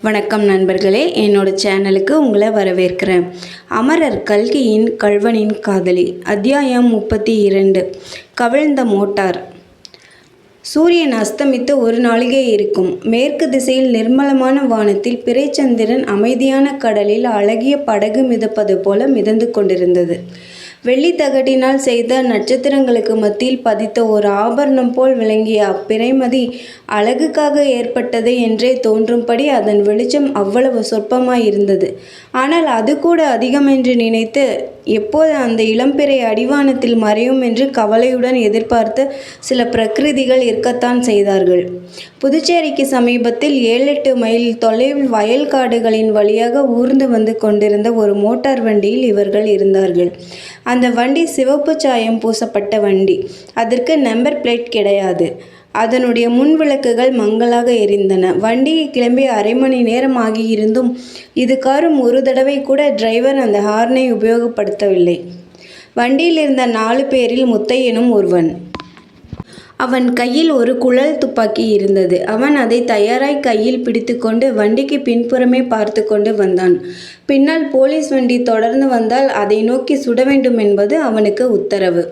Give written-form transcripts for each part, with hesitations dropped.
வணக்கம் நண்பர்களே, என்னோட சேனலுக்கு உங்களை வரவேற்கிறேன். அமரர் கல்கியின் கள்வனின் காதலி அத்தியாயம் 32. கவிழ்ந்த மோட்டார். சூரியன் அஸ்தமித்து ஒரு நாளிகை இருக்கும். மேற்கு திசையில் நிர்மலமான வானத்தில் பிறைச்சந்திரன் அமைதியான கடலில் அழகிய படகு மிதப்பது போல மிதந்து கொண்டிருந்தது. வெள்ளித்தகட்டினால் செய்த நட்சத்திரங்களுக்கு மத்தியில் பதித்த ஒரு ஆபரணம் போல் விளங்கிய அப்பிறைமதி அழகுக்காக ஏற்பட்டது என்றே தோன்றும்படி அதன் வெளிச்சம் அவ்வளவு சொற்பமாயிருந்தது. ஆனால் அது கூட அதிகமென்று நினைத்து எப்போது அந்த இளம்பிறை அடிவானத்தில் மறையும் என்று கவலையுடன் எதிர்பார்த்த சில பிரகிருதிகள் இருக்கத்தான் செய்தார்கள். புதுச்சேரிக்கு சமீபத்தில் 7-8 மைல் தொலைவில் வயல்காடுகளின் வழியாக ஊர்ந்து வந்து கொண்டிருந்த ஒரு மோட்டார் வண்டியில் இவர்கள் இருந்தார்கள். அந்த வண்டி சிவப்பு சாயம் பூசப்பட்ட வண்டி. அதற்கு நம்பர் பிளேட் கிடையாது. அதனுடைய முன் விளக்குகள் மங்கலாக எரிந்தன. வண்டி கிளம்பி அரை மணி நேரம் ஆகியிருந்தும் இதுகாரும் ஒரு தடவை கூட டிரைவர் அந்த ஹார்னை உபயோகப்படுத்தவில்லை. வண்டியில் இருந்த 4 பேரில் முத்தையனும் ஒருவன். அவன் கையில் ஒரு குழல் துப்பாக்கி இருந்தது. அவன் அதை தயாராய் கையில் பிடித்து கொண்டு வண்டிக்கு பின்புறமே பார்த்து கொண்டு வந்தான். பின்னால் போலீஸ் வண்டி தொடர்ந்து வந்தால் அதை நோக்கி சுட வேண்டும் என்பது அவனுக்கு உத்தரவு.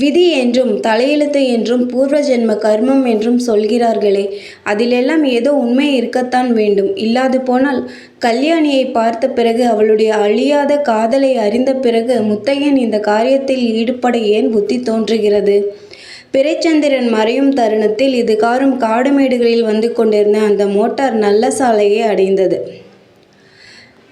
விதி என்றும் தலையெழுத்து என்றும் பூர்வ ஜென்ம கர்மம் என்றும் சொல்கிறார்களே, அதிலெல்லாம் ஏதோ உண்மை இருக்கத்தான் வேண்டும். இல்லாது போனால் கல்யாணியை பார்த்த பிறகு, அவளுடைய அழியாத காதலை அறிந்த பிறகு முத்தையன் இந்த காரியத்தில் ஈடுபட ஏன் புத்தி தோன்றுகிறது? பிறைச்சந்திரன் மறையும் தருணத்தில் இதுகாரும் காடுமேடுகளில் வந்து கொண்டிருந்த அந்த மோட்டார் நல்ல சாலையை அடைந்தது.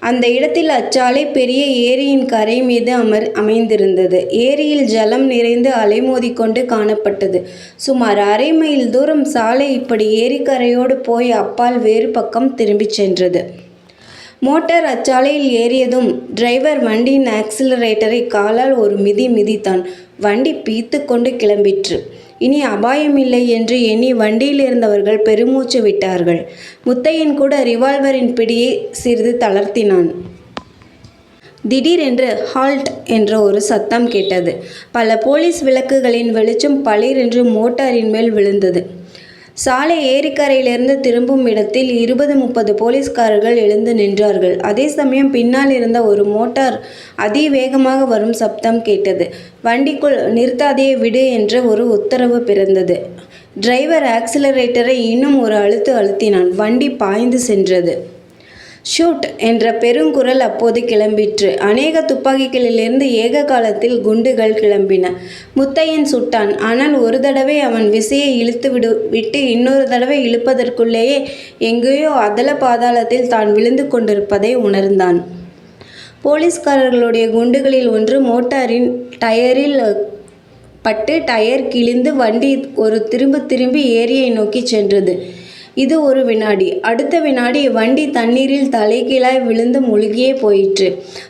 அந்த இடத்தில் அச்சாலை பெரிய ஏரியின் கரை மீது அமைந்திருந்தது. ஏரியில் ஜலம் நிறைந்து அலைமோதிக்கொண்டு காணப்பட்டது. சுமார் அரை மைல் தூரம் சாலை இப்படி ஏரிக்கரையோடு போய் அப்பால் வேறு பக்கம் திரும்பிச் சென்றது. மோட்டார் அச்சாலையில் ஏறியதும் டிரைவர் வண்டியின் ஆக்சிலரேட்டரை காலால் ஒரு மிதி மிதித்தான். வண்டி பீத்து கொண்டு கிளம்பிற்று. இனி அபாயமில்லை என்று எண்ணி வண்டியில் இருந்தவர்கள் பெருமூச்சு விட்டார்கள். முத்தையன் கூட ரிவால்வரின் பிடியை சிறிது தளர்த்தினான். திடீரென்று ஹால்ட் என்ற ஒரு சத்தம் கேட்டது. பல போலீஸ் விளக்குகளின் வெளிச்சம் பளிரென்று மோட்டாரின் மேல் விழுந்தது. சாலை ஏரிக்கரையிலிருந்து திரும்பும் இடத்தில் 20-30 போலீஸ்காரர்கள் எழுந்து நின்றார்கள். அதே சமயம் பின்னால் இருந்த ஒரு மோட்டார் அதிவேகமாக வரும் சப்தம் கேட்டது. வண்டிக்குள் நிறுத்தாதே விடு என்ற ஒரு உத்தரவு பிறந்தது. டிரைவர் ஆக்சிலரேட்டரை இன்னும் ஒரு அழுத்தினான். வண்டி பாய்ந்து சென்றது. ஷூட் என்ற பெருங்குரல் அப்போது கிளம்பிற்று. அநேக துப்பாக்கிகளிலிருந்து ஏக காலத்தில் குண்டுகள் கிளம்பின. முத்தையன் சுட்டான். ஆனால் ஒரு தடவை அவன் விசையை விட்டு இன்னொரு தடவை இழுப்பதற்குள்ளேயே எங்கேயோ அதல பாதாளத்தில் தான் விழுந்து கொண்டிருப்பதை உணர்ந்தான். போலீஸ்காரர்களுடைய குண்டுகளில் ஒன்று மோட்டாரின் டயரில் பட்டு டயர் கிழிந்து வண்டி ஒரு திரும்பி ஏரியை நோக்கி சென்றது. இது ஒரு வினாடி. அடுத்த வினாடி வண்டி தண்ணீரில் தலைகீழாய் விழுந்து முழுகியே போயிற்று.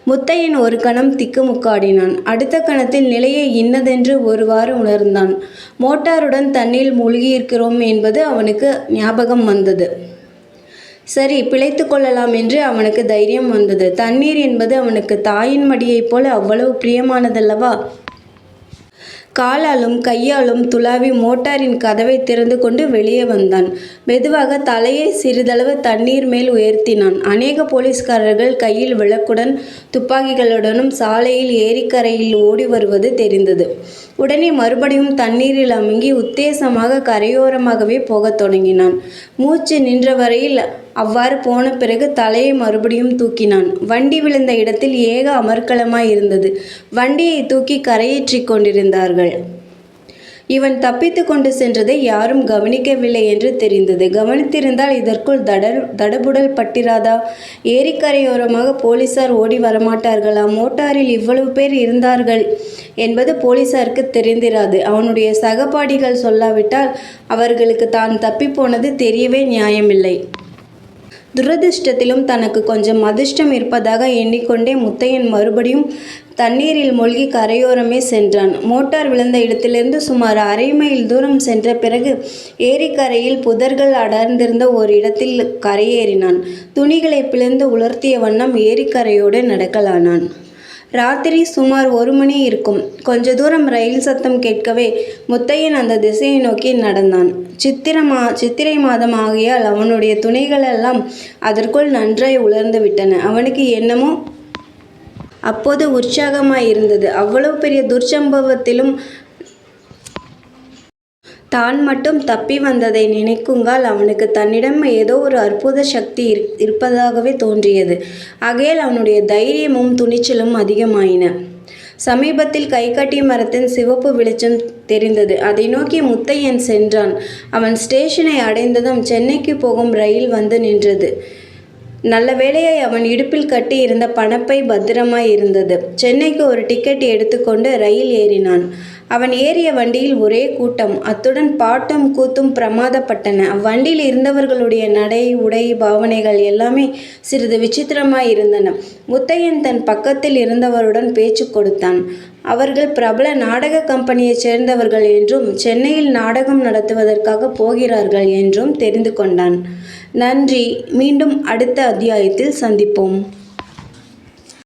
முத்தையன் ஒரு கணம் திக்குமுக்காடினான். அடுத்த கணத்தில் நிலையை இன்னதென்று ஒருவாறு உணர்ந்தான். மோட்டாருடன் தண்ணீரில் மூழ்கியிருக்கிறோம் என்பது அவனுக்கு ஞாபகம் வந்தது. சரி, பிழைத்து கொள்ளலாம் என்று அவனுக்கு தைரியம் வந்தது. தண்ணீர் என்பது அவனுக்கு தாயின் மடியைப் போல அவ்வளவு பிரியமானதல்லவா? காலாலும் கையாலும் துளாவி மோட்டாரின் கதவை திறந்து கொண்டு வெளியே வந்தான். மெதுவாக தலையை சிறிதளவு தண்ணீர் மேல் உயர்த்தினான். அநேக போலீஸ்காரர்கள் கையில் விளக்குடன் துப்பாக்கிகளுடனும் சாலையில் ஏரிக்கரையில் ஓடி வருவது தெரிந்தது. உடனே மறுபடியும் தண்ணீரில் அமுங்கி உத்தேசமாக கரையோரமாகவே போகத் தொடங்கினான். மூச்சு நின்ற வரையில் அவ்வாறு போன பிறகு தலையை மறுபடியும் தூக்கினான். வண்டி விழுந்த இடத்தில் ஏக அமர்க்களமாய் இருந்தது. வண்டியை தூக்கி கரையேற்றி கொண்டிருந்தார்கள். இவன் தப்பித்து கொண்டு சென்றதை யாரும் கவனிக்கவில்லை என்று தெரிந்தது. கவனித்திருந்தால் இதற்குள் தடபுடல் பட்டிராதா? ஏரிக்கரையோரமாக போலீசார் ஓடி வரமாட்டார்களா? மோட்டாரில் இவ்வளவு பேர் இருந்தார்கள் என்பது போலீசாருக்கு தெரிந்திராது. அவனுடைய சகபாடிகள் சொல்லாவிட்டால் அவர்களுக்கு தான் தப்பிப்போனது தெரியவே நியாயமில்லை. துரதிர்ஷ்டத்திலும் தனக்கு கொஞ்சம் அதிர்ஷ்டம் இருப்பதாக எண்ணிக்கொண்டே முத்தையன் மறுபடியும் தண்ணீரில் மூழ்கி கரையோரமே சென்றான். மோட்டார் விழுந்த இடத்திலிருந்து சுமார் அரை மைல் தூரம் சென்ற பிறகு ஏரிக்கரையில் புதர்கள் அடர்ந்திருந்த ஒரு இடத்தில் கரையேறினான். துணிகளை பிளந்து உலர்த்திய வண்ணம் ஏரிக்கரையோடு நடக்கலானான். ராத்திரி சுமார் 1 மணி இருக்கும். கொஞ்ச தூரம் ரயில் சத்தம் கேட்கவே முத்தையன் அந்த திசையை நோக்கி நடந்தான். சித்திரை மாதம் ஆகையால் அவனுடைய துணிகளெல்லாம் அதற்குள் நன்றாய் உலர்ந்து விட்டன. அவனுக்கு என்னமோ அப்போது உற்சாகமாயிருந்தது. அவ்வளவு பெரிய துர்ச்சம்பவத்திலும் தான் மட்டும் தப்பி வந்ததை நினைக்குங்கால் அவனுக்கு தன்னிடம் ஏதோ ஒரு அற்புத சக்தி இருப்பதாகவே தோன்றியது. ஆகையால் அவனுடைய தைரியமும் துணிச்சலும் அதிகமாயின. சமீபத்தில் கைகாட்டி மரத்தின் சிவப்பு வெளிச்சம் தெரிந்தது. அதை நோக்கி முத்தையன் சென்றான். அவன் ஸ்டேஷனை அடைந்ததும் சென்னைக்கு போகும் ரயில் வந்து நின்றது. நல்ல வேளையாய் அவன் இடுப்பில் கட்டி இருந்த பணப்பை பத்திரமாய் இருந்தது. சென்னைக்கு ஒரு டிக்கெட் எடுத்துக்கொண்டு ரயில் ஏறினான். அவன் ஏறிய வண்டியில் ஒரே கூட்டம். அத்துடன் பாட்டும் கூத்தும் பிரமாதப்பட்டன. அவ்வண்டியில் இருந்தவர்களுடைய நடை, உடை, பாவனைகள் எல்லாமே சிறிது விசித்திரமாயிருந்தன. முத்தையன் தன் பக்கத்தில் இருந்தவருடன் பேச்சு கொடுத்தான். அவர்கள் பிரபல நாடக கம்பெனியைச் சேர்ந்தவர்கள் என்றும் சென்னையில் நாடகம் நடத்துவதற்காக போகிறார்கள் என்றும் தெரிந்து கொண்டான். நன்றி. மீண்டும் அடுத்த அத்தியாயத்தில் சந்திப்போம்.